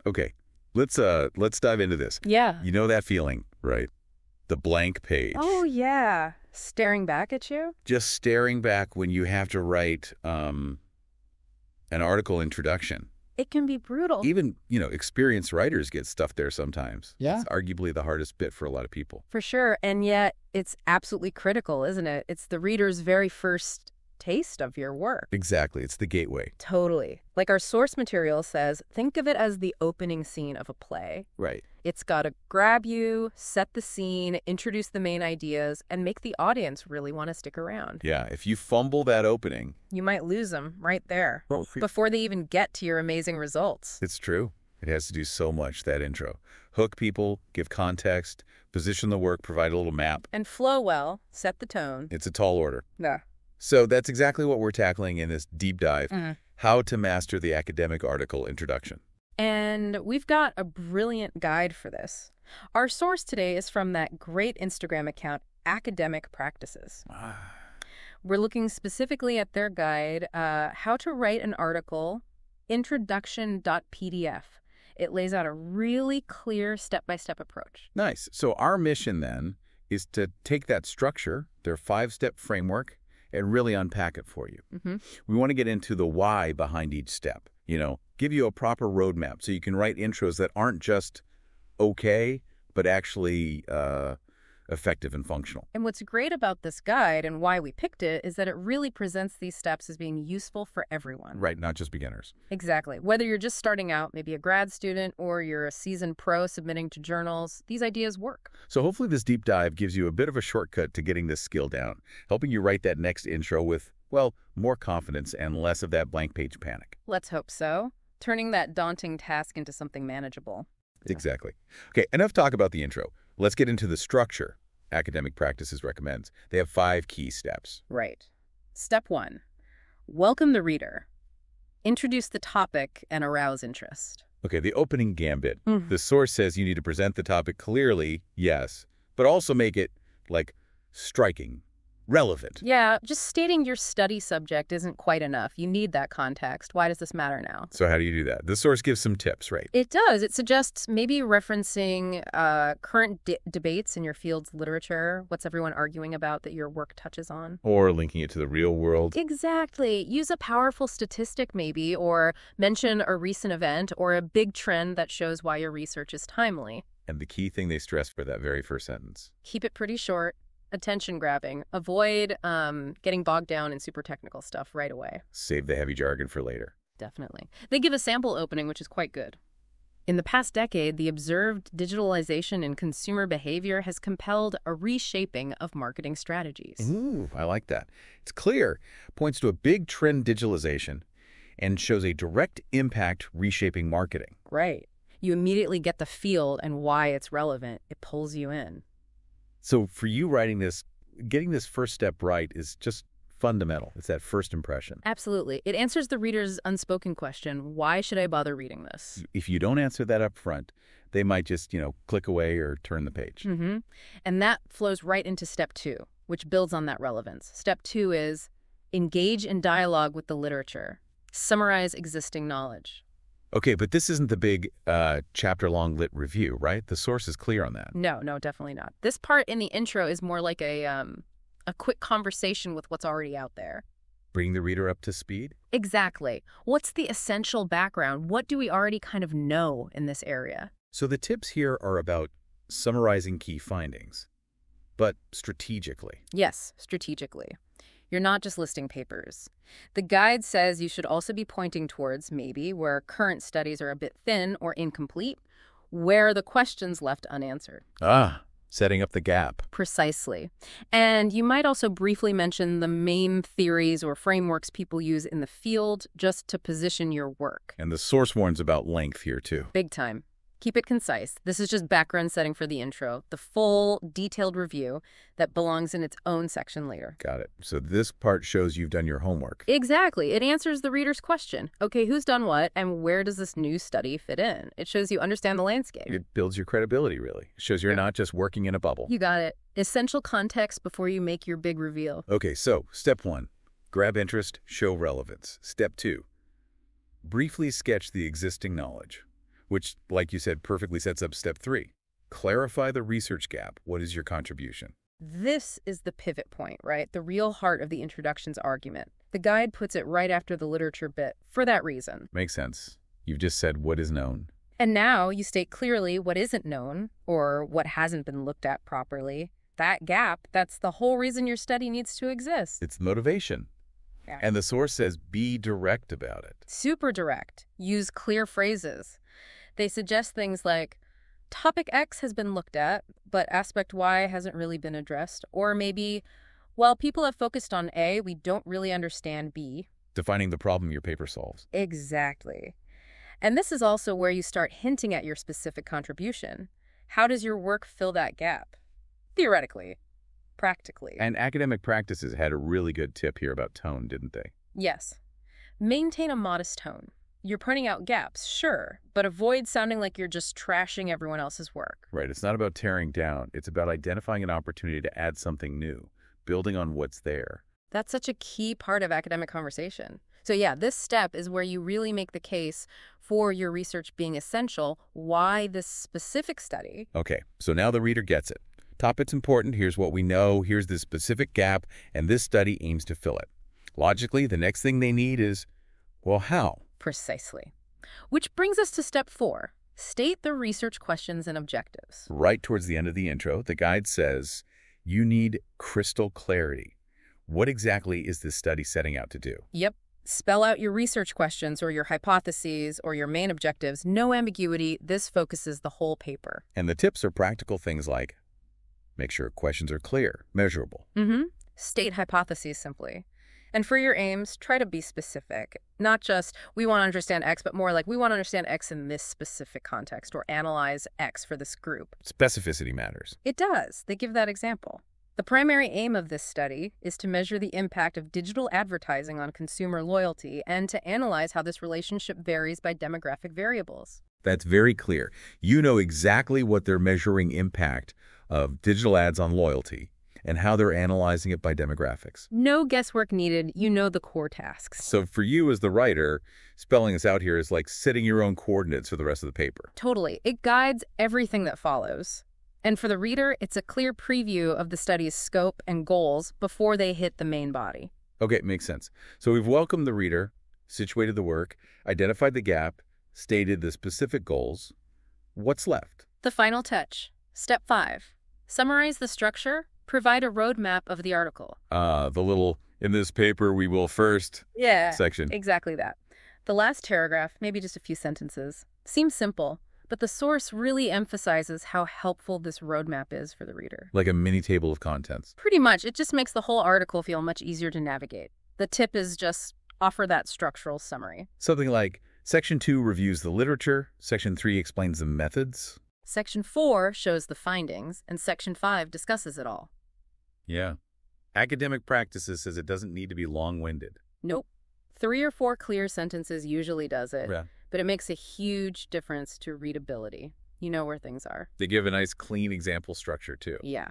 Okay, let's dive into this. Yeah. You know that feeling, right? The blank page. Oh, yeah. Staring back at you? Just staring back when you have to write an article introduction. It can be brutal. Even, experienced writers get stuff there sometimes. Yeah. It's arguably the hardest bit for a lot of people. For sure. And yet, it's absolutely critical, isn't it? It's the reader's very first taste of your work. Exactly. It's the gateway. Totally. Like our source material says, think of it as the opening scene of a play. Right. It's got to grab you, set the scene, introduce the main ideas, and make the audience really want to stick around. Yeah, if you fumble that opening, You might lose them right there before they even get to your amazing results. it's true. It has to do so much, that intro. Hook people, give context, position the work, provide a little map. And flow well, set the tone. It's a tall order. Yeah. So that's exactly what we're tackling in this deep dive, how to master the academic article introduction. And we've got a brilliant guide for this. Our source today is from that great Instagram account, Akademik Practices. We're looking specifically at their guide, How to Write an Article, introduction.pdf. It lays out a really clear step-by-step approach. Nice. So our mission then is to take that structure, their 5-step framework, and really unpack it for you. We want to get into the why behind each step, give you a proper roadmap so you can write intros that aren't just okay, but actually effective and functional. And what's great about this guide and why we picked it is that it really presents these steps as being useful for everyone. Right, not just beginners. Exactly. Whether you're just starting out, maybe a grad student, or you're a seasoned pro submitting to journals, these ideas work. So hopefully this deep dive gives you a bit of a shortcut to getting this skill down, helping you write that next intro with, well, more confidence and less of that blank page panic. Let's hope so. Turning that daunting task into something manageable. Exactly. Okay, enough talk about the intro. Let's get into the structure Akademik Practices recommends. They have 5 key steps. Right. Step 1. Welcome the reader. Introduce the topic and arouse interest. Okay, the opening gambit. The source says you need to present the topic clearly, yes, but also make it, striking, relevant. Yeah, just stating your study subject isn't quite enough. You need that context. Why does this matter now? So how do you do that? The source gives some tips, right? It does. It suggests maybe referencing current debates in your field's literature. What's everyone arguing about that your work touches on? Or linking it to the real world. Exactly. Use a powerful statistic maybe, or mention a recent event or a big trend that shows why your research is timely. And the key thing they stress for that very first sentence. Keep it pretty short. Attention grabbing. Avoid getting bogged down in super technical stuff right away. Save the heavy jargon for later. Definitely. They give a sample opening, which is quite good. In the past decade, the observed digitalization in consumer behavior has compelled a reshaping of marketing strategies. Ooh, I like that. It's clear, points to a big trend digitalization, and shows a direct impact reshaping marketing. Right. You immediately get the field and why it's relevant. It pulls you in. So for you writing this, getting this first step right is just fundamental. It's that first impression. Absolutely. It answers the reader's unspoken question, why should I bother reading this? If you don't answer that up front, they might just, click away or turn the page. And that flows right into step 2, which builds on that relevance. Step 2 is engage in dialogue with the literature. Summarize existing knowledge. Okay, but this isn't the big chapter-long lit review, right? The source is clear on that. No, definitely not. This part in the intro is more like a quick conversation with what's already out there. Bring the reader up to speed? Exactly. What's the essential background? What do we already kind of know in this area? So the tips here are about summarizing key findings, but strategically. Yes, strategically. You're not just listing papers. The guide says you should also be pointing towards maybe where current studies are a bit thin or incomplete, where the questions left unanswered. Setting up the gap. Precisely. And you might also briefly mention the main theories or frameworks people use in the field just to position your work. And the source warns about length here, too. Big time. Keep it concise. This is just background setting for the intro, the full, detailed review that belongs in its own section later. Got it. So this part shows you've done your homework. Exactly. It answers the reader's question. Okay, who's done what, and where does this new study fit in? It shows you understand the landscape. It builds your credibility, really. It shows you're not just working in a bubble. You got it. Essential context before you make your big reveal. Okay, so step 1, grab interest, show relevance. Step 2, briefly sketch the existing knowledge. which, like you said, perfectly sets up step 3. Clarify the research gap. What is your contribution? This is the pivot point, right? The real heart of the introduction's argument. The guide puts it right after the literature bit for that reason. Makes sense. You've just said what is known. And now you state clearly what isn't known or what hasn't been looked at properly. That gap, that's the whole reason your study needs to exist. It's motivation. Yeah. And the source says be direct about it. Super direct. Use clear phrases. They suggest things like, topic X has been looked at, but aspect Y hasn't really been addressed. Or maybe, while people have focused on A, we don't really understand B. Defining the problem your paper solves. Exactly. And this is also where you start hinting at your specific contribution. How does your work fill that gap? Theoretically. Practically. And Academic Practices had a really good tip here about tone, didn't they? Yes. Maintain a modest tone. You're pointing out gaps, sure, but avoid sounding like you're just trashing everyone else's work. Right. It's not about tearing down. It's about identifying an opportunity to add something new, building on what's there. That's such a key part of academic conversation. So yeah, this step is where you really make the case for your research being essential, why this specific study. Okay, so now the reader gets it. Topic's important, here's what we know, here's the specific gap, and this study aims to fill it. Logically, the next thing they need is, well, how? Precisely. Which brings us to step 4. State the research questions and objectives. Right towards the end of the intro, the guide says, you need crystal clarity. What exactly is this study setting out to do? Yep. Spell out your research questions or your hypotheses or your main objectives. No ambiguity. This focuses the whole paper. And the tips are practical things like, make sure questions are clear, measurable. State hypotheses simply. And for your aims, try to be specific. Not just, we want to understand X, but more like, we want to understand X in this specific context or analyze X for this group. Specificity matters. It does. They give that example. The primary aim of this study is to measure the impact of digital advertising on consumer loyalty and to analyze how this relationship varies by demographic variables. That's very clear. You know exactly what they're measuring impact of digital ads on loyalty and how they're analyzing it by demographics. No guesswork needed. You know the core tasks. So for you as the writer, spelling this out here is like setting your own coordinates for the rest of the paper. Totally. It guides everything that follows. And for the reader, it's a clear preview of the study's scope and goals before they hit the main body. Okay, makes sense. So we've welcomed the reader, situated the work, identified the gap, stated the specific goals. What's left? The final touch. Step 5. Summarize the structure. Provide a roadmap of the article. The little, in this paper we will first section. Exactly that. The last paragraph, maybe just a few sentences, seems simple, but the source really emphasizes how helpful this roadmap is for the reader. Like a mini table of contents. Pretty much. It just makes the whole article feel much easier to navigate. The tip is just offer that structural summary. Something like, Section 2 reviews the literature, Section 3 explains the methods. Section 4 shows the findings, and Section 5 discusses it all. Yeah. Academic Practices says it doesn't need to be long-winded. Nope. 3 or 4 clear sentences usually does it. Yeah. But it makes a huge difference to readability. You know where things are. They give a nice, clean example structure, too. Yeah.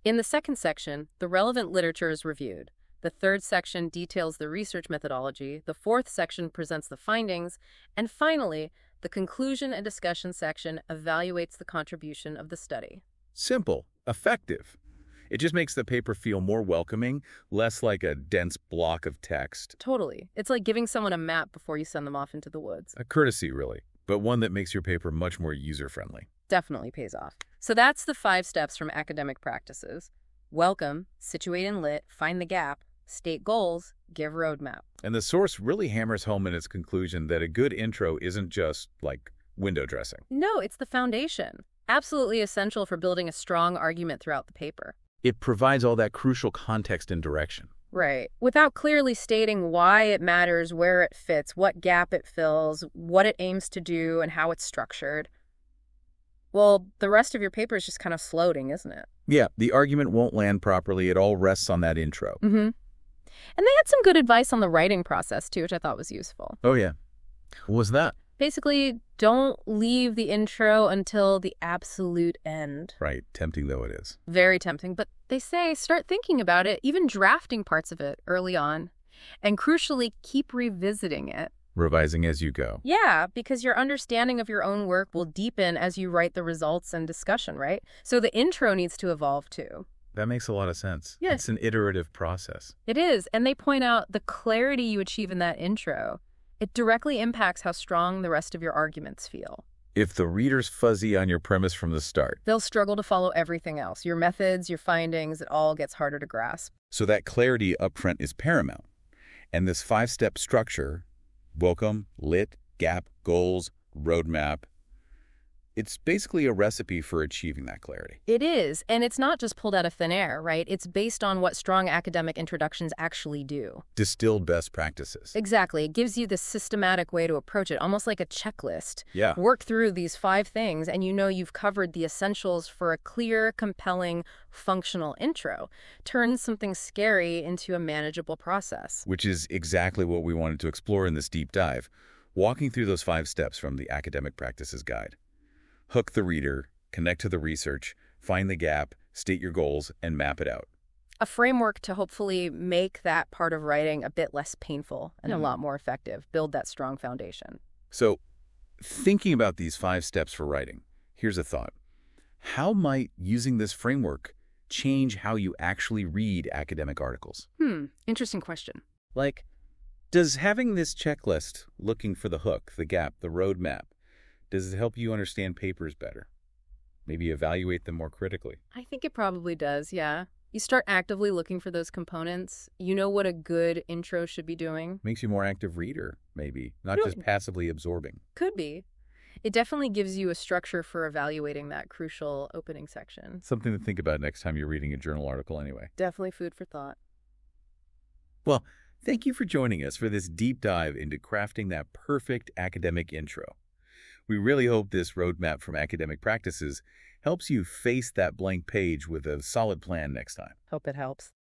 In the second section, the relevant literature is reviewed. The third section details the research methodology. The fourth section presents the findings. And finally, the conclusion and discussion section evaluates the contribution of the study. Simple. Effective. It just makes the paper feel more welcoming, less like a dense block of text. Totally. It's like giving someone a map before you send them off into the woods. A courtesy, really, but one that makes your paper much more user-friendly. Definitely pays off. So that's the 5 steps from Academic Practices. Welcome, situate and lit, find the gap, state goals, give roadmap. And the source really hammers home in its conclusion that a good intro isn't just, like, window dressing. No, it's the foundation. Absolutely essential for building a strong argument throughout the paper. It provides all that crucial context and direction. Right. Without clearly stating why it matters, where it fits, what gap it fills, what it aims to do, and how it's structured, well, the rest of your paper is just kind of floating, isn't it? Yeah, the argument won't land properly. It all rests on that intro. And they had some good advice on the writing process, too, which I thought was useful. Oh, yeah. What was that? Basically, don't leave the intro until the absolute end. Right, tempting though it is. Very tempting, but they say start thinking about it, even drafting parts of it early on. And crucially, keep revisiting it. Revising as you go. Yeah, because your understanding of your own work will deepen as you write the results and discussion, right? So the intro needs to evolve too. That makes a lot of sense. Yeah. It's an iterative process. It is, and they point out the clarity you achieve in that intro. It directly impacts how strong the rest of your arguments feel. If the reader's fuzzy on your premise from the start, They'll struggle to follow everything else. Your methods, your findings, it all gets harder to grasp. so that clarity up front is paramount. And this 5-step structure, welcome, lit, gap, goals, roadmap, it's basically a recipe for achieving that clarity. It is, and it's not just pulled out of thin air, right? It's based on what strong academic introductions actually do. Distilled best practices. Exactly. It gives you the systematic way to approach it, almost like a checklist. Yeah. Work through these 5 things, and you know you've covered the essentials for a clear, compelling, functional intro. Turn something scary into a manageable process. Which is exactly what we wanted to explore in this deep dive, walking through those 5 steps from the Academic Practices Guide. Hook the reader, connect to the research, find the gap, state your goals, and map it out. A framework to hopefully make that part of writing a bit less painful and a lot more effective. Build that strong foundation. So, thinking about these 5 steps for writing, here's a thought. How might using this framework change how you actually read academic articles? Interesting question. Like, does having this checklist, looking for the hook, the gap, the roadmap, does it help you understand papers better? Maybe evaluate them more critically? I think it probably does, yeah. You start actively looking for those components. You know what a good intro should be doing. Makes you a more active reader, maybe, not just passively absorbing. Could be. It definitely gives you a structure for evaluating that crucial opening section. Something to think about next time you're reading a journal article anyway. Definitely food for thought. Well, thank you for joining us for this deep dive into crafting that perfect academic intro. We really hope this roadmap from Academic Practices helps you face that blank page with a solid plan next time. Hope it helps.